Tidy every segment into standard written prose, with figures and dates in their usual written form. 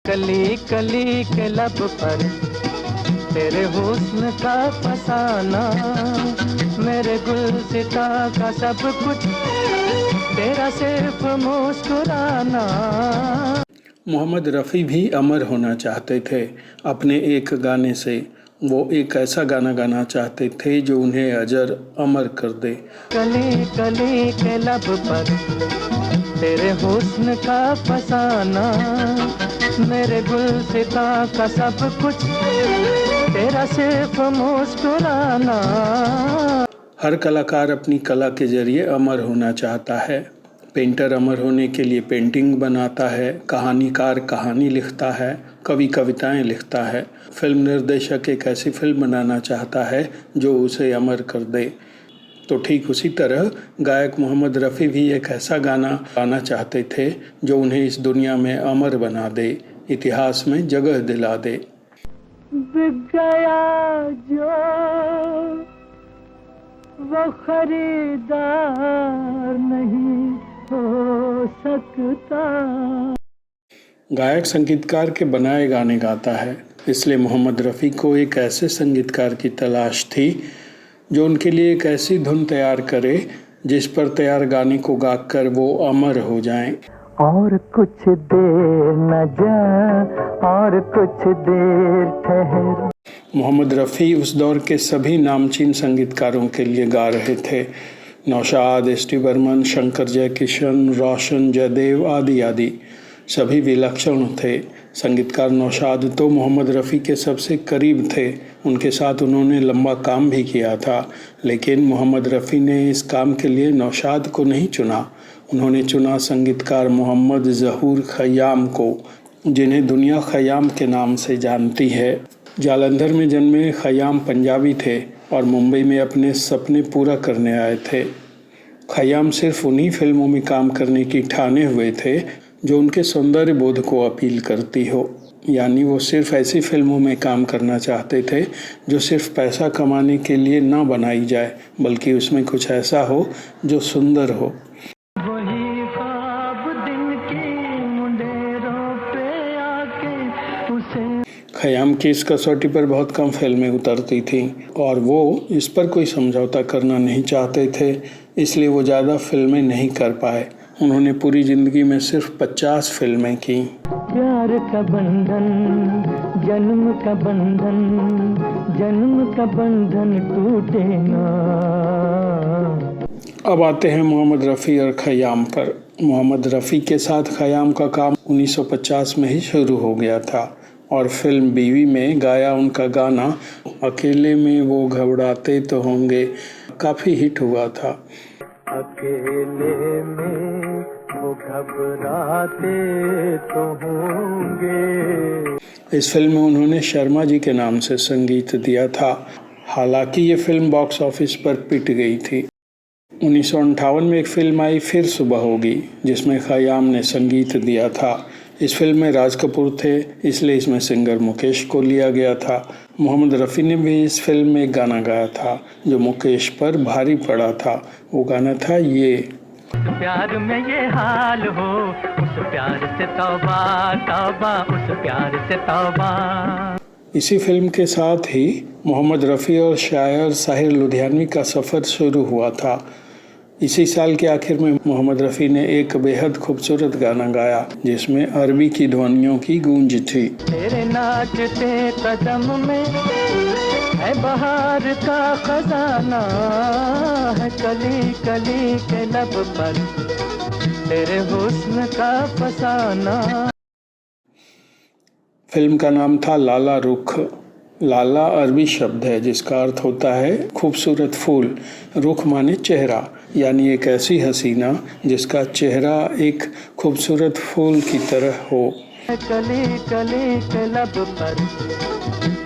कली कली के लब पर तेरे हुस्न का फसाना, मेरे गुलसिता का सब कुछ तेरा सिर्फ मुस्कुराना। मोहम्मद रफ़ी भी अमर होना चाहते थे अपने एक गाने से। वो एक ऐसा गाना गाना चाहते थे जो उन्हें अजर अमर कर दे। कली कली के लब पर तेरे हुस्न का फसाना, मेरे गुलसिता का सब कुछ तेरा सिर्फ मुस्कुराना। हर कलाकार अपनी कला के जरिए अमर होना चाहता है। पेंटर अमर होने के लिए पेंटिंग बनाता है, कहानीकार कहानी लिखता है, कवि कविताएं लिखता है, फिल्म निर्देशक एक ऐसी फिल्म बनाना चाहता है जो उसे अमर कर दे। तो ठीक उसी तरह गायक मोहम्मद रफ़ी भी एक ऐसा गाना गाना चाहते थे जो उन्हें इस दुनिया में अमर बना दे, इतिहास में जगह दिला दे। बिक गया जो वो खरीदार नहीं हो सकता। गायक संगीतकार के बनाए गाने गाता है, इसलिए मोहम्मद रफ़ी को एक ऐसे संगीतकार की तलाश थी जो उनके लिए एक ऐसी धुन तैयार करे जिस पर तैयार गाने को गाकर वो अमर हो जाएं। और कुछ देर न जा और कुछ देर ठहर। मोहम्मद रफ़ी उस दौर के सभी नामचीन संगीतकारों के लिए गा रहे थे। नौशाद, एस टी बर्मन, शंकर जयकिशन, रोशन, जयदेव आदि आदि सभी विलक्षण थे। संगीतकार नौशाद तो मोहम्मद रफ़ी के सबसे करीब थे, उनके साथ उन्होंने लंबा काम भी किया था। लेकिन मोहम्मद रफ़ी ने इस काम के लिए नौशाद को नहीं चुना, उन्होंने चुना संगीतकार मोहम्मद ज़हूर ख़य्याम को, जिन्हें दुनिया ख़य्याम के नाम से जानती है। जालंधर में जन्मे ख़य्याम पंजाबी थे और मुंबई में अपने सपने पूरा करने आए थे। ख़य्याम सिर्फ उन्हीं फिल्मों में काम करने की ठाने हुए थे जो उनके सौंदर्य बोध को अपील करती हो, यानी वो सिर्फ ऐसी फिल्मों में काम करना चाहते थे जो सिर्फ पैसा कमाने के लिए ना बनाई जाए, बल्कि उसमें कुछ ऐसा हो जो सुंदर हो। वही ख्वाब दिन की मुंडेरों पे आके उसे। ख़य्याम की इस कसौटी पर बहुत कम फिल्में उतरती थीं और वो इस पर कोई समझौता करना नहीं चाहते थे, इसलिए वो ज़्यादा फिल्में नहीं कर पाए। उन्होंने पूरी ज़िंदगी में सिर्फ 50 फिल्में की। प्यार का बंधन, जन्म का बंधन, जन्म का बंधन टूटे ना। अब आते हैं मोहम्मद रफ़ी और ख़य्याम पर। मोहम्मद रफ़ी के साथ ख़य्याम का काम 1950 में ही शुरू हो गया था और फिल्म बीवी में गाया उनका गाना अकेले में वो घबराते तो होंगे काफ़ी हिट हुआ था। अकेले में वो घबराते तो होंगे। इस फिल्म में उन्होंने शर्मा जी के नाम से संगीत दिया था। हालांकि ये फिल्म बॉक्स ऑफिस पर पिट गई थी। 1958 में एक फिल्म आई फिर सुबह होगी, जिसमें ख़य्याम ने संगीत दिया था। इस फिल्म में राज कपूर थे, इसलिए इसमें सिंगर मुकेश को लिया गया था। मोहम्मद रफ़ी ने भी इस फिल्म में एक गाना गाया था जो मुकेश पर भारी पड़ा था। वो गाना था ये। प्यार में ये हाल हो, उस प्यार से तौबा तौबा, उस प्यार से तौबा। इसी फिल्म के साथ ही मोहम्मद रफ़ी और शायर साहिर लुधियानवी का सफ़र शुरू हुआ था। इसी साल के आखिर में मोहम्मद रफ़ी ने एक बेहद खूबसूरत गाना गाया जिसमें अरबी की ध्वनियों की गूंज थी। तेरे नाचते कदम में है बहार का खजाना, है कली कली के लब पर तेरे हुस्न का फसाना। फिल्म का नाम था लाला रुख। लाला अरबी शब्द है जिसका अर्थ होता है खूबसूरत फूल। रुख माने चेहरा, यानी एक ऐसी हसीना जिसका चेहरा एक खूबसूरत फूल की तरह हो। कली कली के लब पर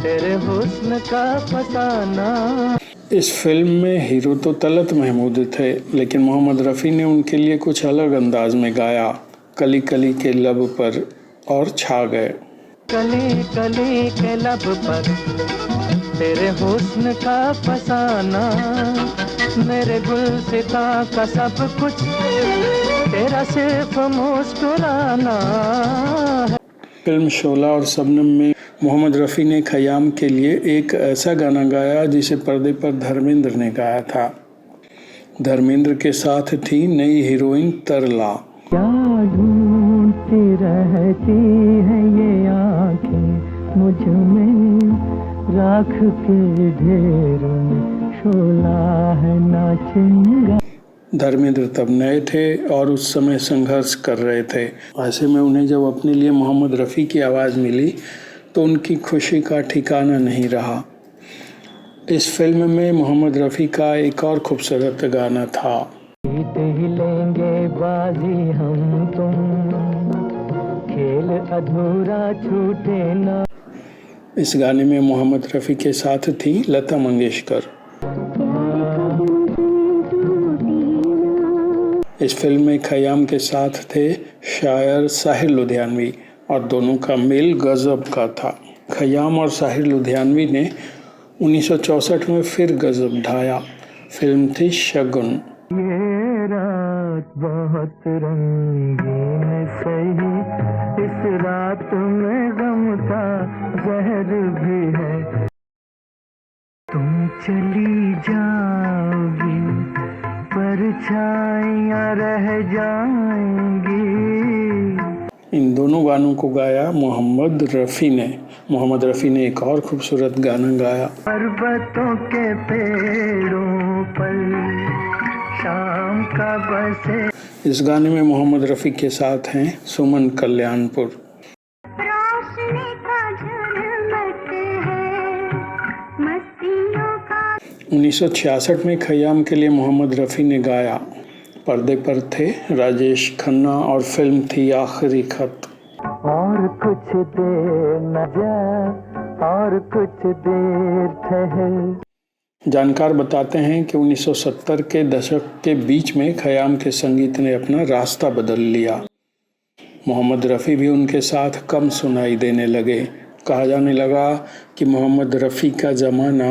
तेरे हुस्न का फसाना। इस फिल्म में हीरो तो तलत महमूद थे, लेकिन मोहम्मद रफ़ी ने उनके लिए कुछ अलग अंदाज में गाया कली कली के लब पर और छा गए। कली कली के लब पर तेरे हुस्न का फसाना, मेरे गुलसिता का सब कुछ तेरा सिर्फ मुस्कुराना। फिल्म शोला और शबनम में मोहम्मद रफ़ी ने खयाम के लिए एक ऐसा गाना गाया जिसे पर्दे पर धर्मेंद्र ने गाया था। धर्मेंद्र के साथ थी नई हीरोइन तरला। क्या ढूंढती रहती है ये आँखें मुझ में, राख के ढेर में शोला है नाचेंगा। धर्मेंद्र तब नए थे और उस समय संघर्ष कर रहे थे। ऐसे में उन्हें जब अपने लिए मोहम्मद रफ़ी की आवाज़ मिली तो उनकी खुशी का ठिकाना नहीं रहा। इस फिल्म में मोहम्मद रफ़ी का एक और खूबसूरत गाना था। जीत ही लेंगे बाजी हम तुम, खेल अधूरा छूटे ना। इस गाने में मोहम्मद रफ़ी के साथ थी लता मंगेशकर। इस फिल्म में खयाम के साथ थे शायर साहिर लुधियानवी और दोनों का मेल गजब का था। खयाम और साहिर लुधियानवी ने 1964 में फिर गजब ढाया। फिल्म थी शगुन। ये रात बहुत रंगीन सही, इस रात में गम का जहर भी है, तुम चली जाओगी परछाइयाँ रह जाएंगी। इन दोनों गानों को गाया मोहम्मद रफ़ी ने। मोहम्मद रफ़ी ने एक और खूबसूरत गाना गाया। पर्वतों के पेड़ों पर शाम का बसे। इस गाने में मोहम्मद रफ़ी के साथ हैं सुमन कल्याणपुर। 1966 में खयाम के लिए मोहम्मद रफ़ी ने गाया। पर्दे पर थे राजेश खन्ना और फिल्म थी आखिरी खत। और कुछ देर न जा, और कुछ देर ठहर। जानकार बताते हैं कि 1970 के दशक के बीच में खयाम के संगीत ने अपना रास्ता बदल लिया। मोहम्मद रफ़ी भी उनके साथ कम सुनाई देने लगे। कहा जाने लगा कि मोहम्मद रफ़ी का ज़माना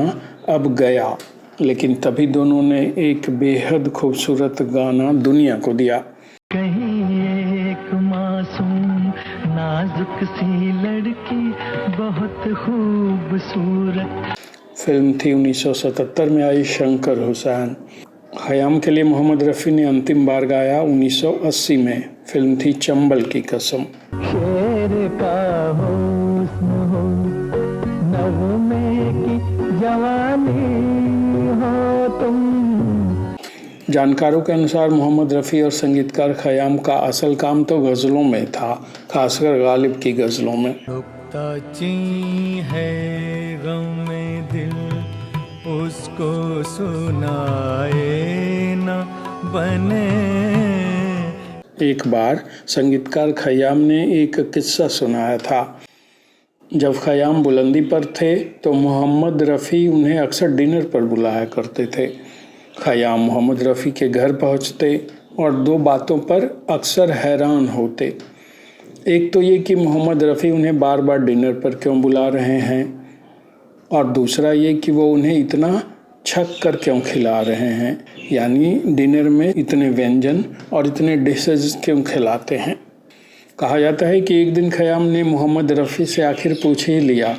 अब गया, लेकिन तभी दोनों ने एक बेहद खूबसूरत गाना दुनिया को दिया। कहीं एक मासूम नाजुक सी लड़की बहुत खूबसूरत। फिल्म थी 1977 में आई शंकर हुसैन। खयाम के लिए मोहम्मद रफ़ी ने अंतिम बार गाया 1980 में। फिल्म थी चंबल की कसम। शेर का हुस्न हो, नगमे की जवानी हो तुम। जानकारों के अनुसार मोहम्मद रफ़ी और संगीतकार खयाम का असल काम तो गज़लों में था, खासकर गालिब की गज़लों में। ची है गम में दिल, उसको सुनाए न बने। एक बार संगीतकार खयाम ने एक किस्सा सुनाया था। जब खयाम बुलंदी पर थे तो मोहम्मद रफ़ी उन्हें अक्सर डिनर पर बुलाया करते थे। खयाम मोहम्मद रफ़ी के घर पहुंचते और दो बातों पर अक्सर हैरान होते। एक तो ये कि मोहम्मद रफ़ी उन्हें बार बार डिनर पर क्यों बुला रहे हैं, और दूसरा ये कि वो उन्हें इतना छक कर क्यों खिला रहे हैं, यानी डिनर में इतने व्यंजन और इतने डिशेज क्यों खिलाते हैं। कहा जाता है कि एक दिन खयाम ने मोहम्मद रफ़ी से आखिर पूछ ही लिया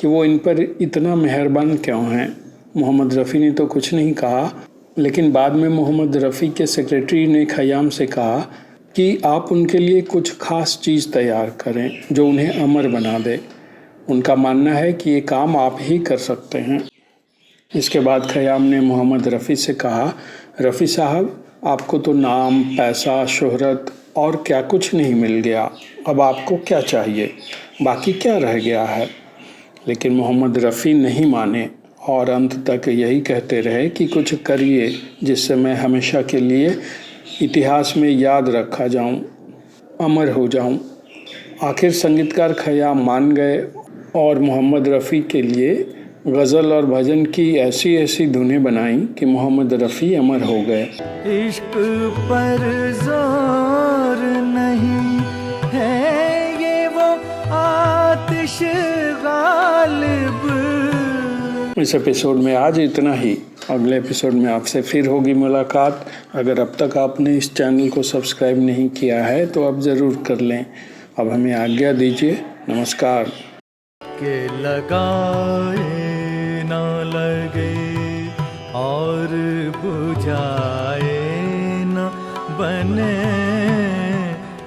कि वो इन पर इतना मेहरबान क्यों हैं। मोहम्मद रफ़ी ने तो कुछ नहीं कहा, लेकिन बाद में मोहम्मद रफ़ी के सेक्रेटरी ने खयाम से कहा कि आप उनके लिए कुछ ख़ास चीज़ तैयार करें जो उन्हें अमर बना दे। उनका मानना है कि ये काम आप ही कर सकते हैं। इसके बाद खयाम ने मोहम्मद रफ़ी से कहा, रफ़ी साहब, आपको तो नाम, पैसा, शोहरत और क्या कुछ नहीं मिल गया, अब आपको क्या चाहिए, बाकी क्या रह गया है। लेकिन मोहम्मद रफ़ी नहीं माने और अंत तक यही कहते रहे कि कुछ करिए जिससे मैं हमेशा के लिए इतिहास में याद रखा जाऊं, अमर हो जाऊं। आखिर संगीतकार खयाम मान गए और मोहम्मद रफ़ी के लिए गज़ल और भजन की ऐसी ऐसी धुनें बनाई कि मोहम्मद रफ़ी अमर हो गए। इश्क पर जोर नहीं है ये वो आतिश गालिब। इस एपिसोड में आज इतना ही। अगले एपिसोड में आपसे फिर होगी मुलाकात। अगर अब तक आपने इस चैनल को सब्सक्राइब नहीं किया है तो अब ज़रूर कर लें अब हमें आज्ञा दीजिए। नमस्कार। के लगाए ना लगे और बुझाए न बने